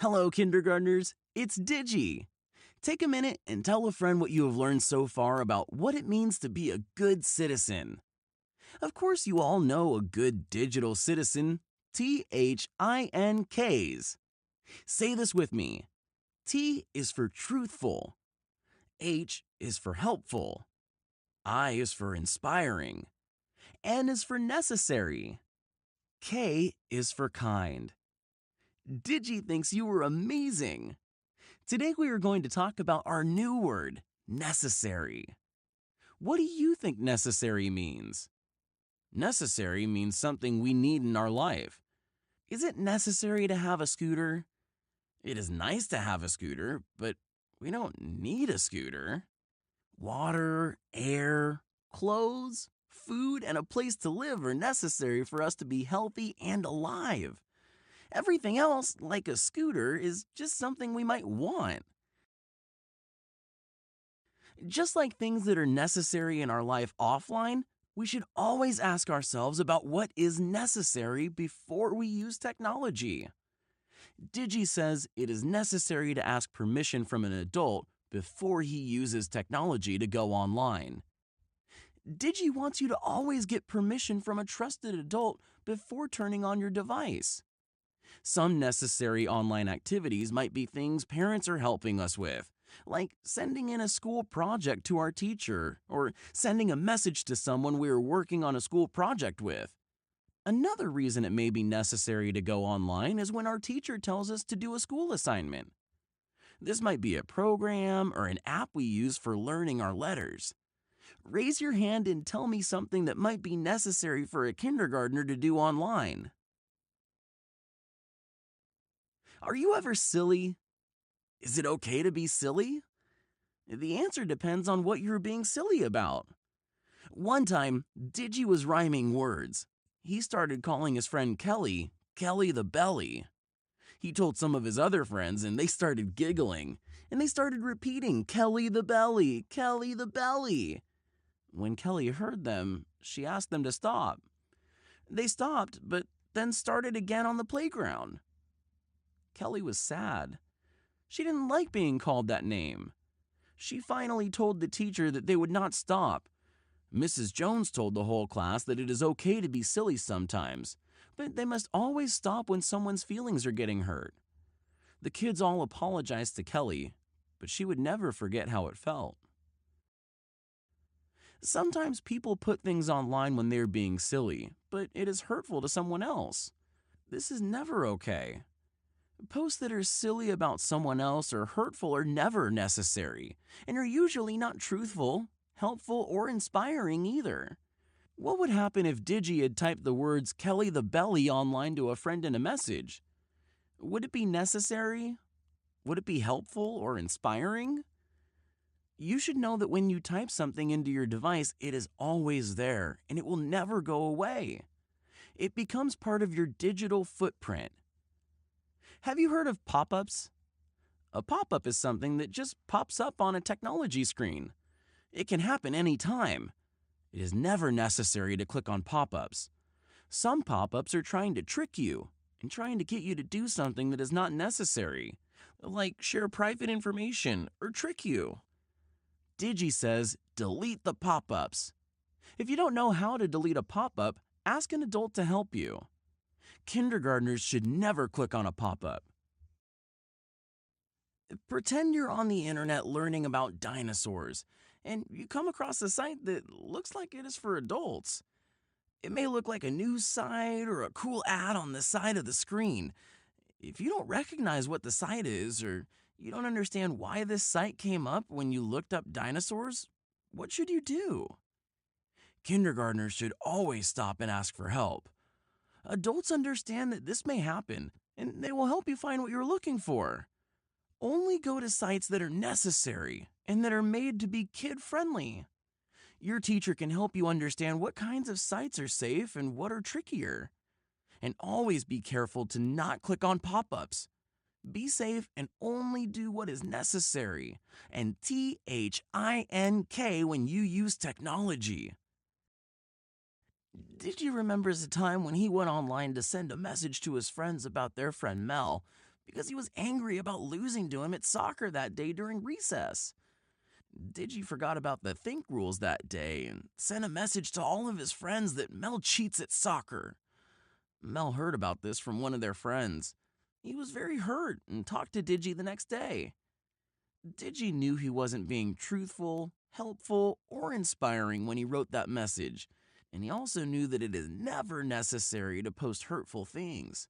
Hello, kindergartners. It's Digi. Take a minute and tell a friend what you have learned so far about what it means to be a good citizen. Of course, you all know a good digital citizen, THINKs. Say this with me. T is for truthful. H is for helpful. I is for inspiring. N is for necessary. K is for kind. Digi thinks you were amazing. Today we are going to talk about our new word, necessary. What do you think necessary means? Necessary means something we need in our life. Is it necessary to have a scooter? It is nice to have a scooter, but we don't need a scooter. Water, air, clothes, food, and a place to live are necessary for us to be healthy and alive. Everything else, like a scooter, is just something we might want. Just like things that are necessary in our life offline, we should always ask ourselves about what is necessary before we use technology. Digi says it is necessary to ask permission from an adult before he uses technology to go online. Digi wants you to always get permission from a trusted adult before turning on your device. Some necessary online activities might be things parents are helping us with, like sending in a school project to our teacher or sending a message to someone we are working on a school project with. Another reason it may be necessary to go online is when our teacher tells us to do a school assignment. This might be a program or an app we use for learning our letters. Raise your hand and tell me something that might be necessary for a kindergartner to do online. Are you ever silly? Is it okay to be silly? The answer depends on what you're being silly about. One time, Digi was rhyming words. He started calling his friend Kelly, Kelly the Belly. He told some of his other friends and they started giggling, and they started repeating, Kelly the Belly, Kelly the Belly. When Kelly heard them, she asked them to stop. They stopped, but then started again on the playground. Kelly was sad. She didn't like being called that name. She finally told the teacher that they would not stop. Mrs. Jones told the whole class that it is okay to be silly sometimes, but they must always stop when someone's feelings are getting hurt. The kids all apologized to Kelly, but she would never forget how it felt. Sometimes people put things online when they're being silly, but it is hurtful to someone else. This is never okay. Posts that are silly about someone else or hurtful are never necessary, and are usually not truthful, helpful, or inspiring either. What would happen if Digi had typed the words Kelly the Belly online to a friend in a message? Would it be necessary? Would it be helpful or inspiring? You should know that when you type something into your device, it is always there, and it will never go away. It becomes part of your digital footprint. Have you heard of pop-ups? A pop-up is something that just pops up on a technology screen. It can happen anytime. It is never necessary to click on pop-ups. Some pop-ups are trying to trick you and trying to get you to do something that is not necessary, like share private information or trick you. Digi says, delete the pop-ups. If you don't know how to delete a pop-up, ask an adult to help you. Kindergartners should never click on a pop-up. Pretend you're on the internet learning about dinosaurs, and you come across a site that looks like it is for adults. It may look like a news site or a cool ad on the side of the screen. If you don't recognize what the site is, or you don't understand why this site came up when you looked up dinosaurs, what should you do? Kindergartners should always stop and ask for help. Adults understand that this may happen, and they will help you find what you're looking for. Only go to sites that are necessary and that are made to be kid-friendly. Your teacher can help you understand what kinds of sites are safe and what are trickier. And always be careful to not click on pop-ups. Be safe and only do what is necessary. And THINK when you use technology. Digi remembers a time when he went online to send a message to his friends about their friend Mel, because he was angry about losing to him at soccer that day during recess. Digi forgot about the think rules that day and sent a message to all of his friends that Mel cheats at soccer. Mel heard about this from one of their friends. He was very hurt and talked to Digi the next day. Digi knew he wasn't being truthful, helpful, or inspiring when he wrote that message, and he also knew that it is never necessary to post hurtful things.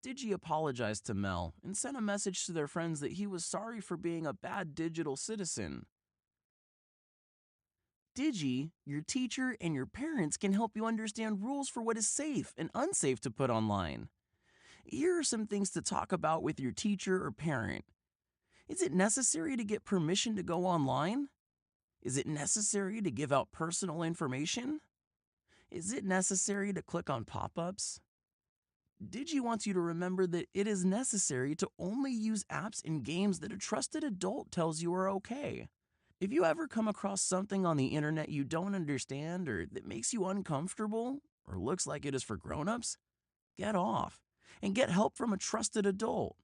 Digi apologized to Mel and sent a message to their friends that he was sorry for being a bad digital citizen. Digi, your teacher, and your parents can help you understand rules for what is safe and unsafe to put online. Here are some things to talk about with your teacher or parent. Is it necessary to get permission to go online? Is it necessary to give out personal information? Is it necessary to click on pop-ups? Digi wants you to remember that it is necessary to only use apps and games that a trusted adult tells you are okay. If you ever come across something on the internet you don't understand or that makes you uncomfortable or looks like it is for grown-ups, get off and get help from a trusted adult.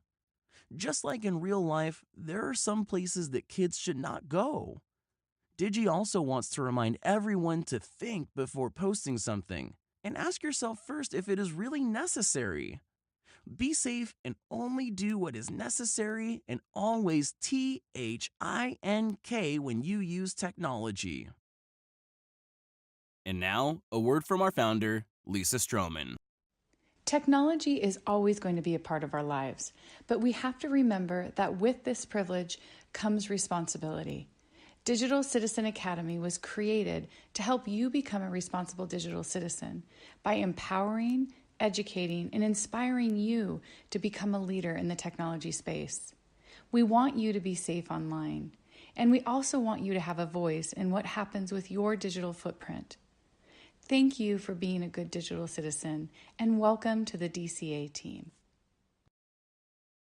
Just like in real life, there are some places that kids should not go. Digi also wants to remind everyone to think before posting something and ask yourself first if it is really necessary. Be safe and only do what is necessary, and always THINK when you use technology. And now, a word from our founder, Lisa Stroman. Technology is always going to be a part of our lives, but we have to remember that with this privilege comes responsibility. Digital Citizen Academy was created to help you become a responsible digital citizen by empowering, educating, and inspiring you to become a leader in the technology space. We want you to be safe online, and we also want you to have a voice in what happens with your digital footprint. Thank you for being a good digital citizen, and welcome to the DCA team.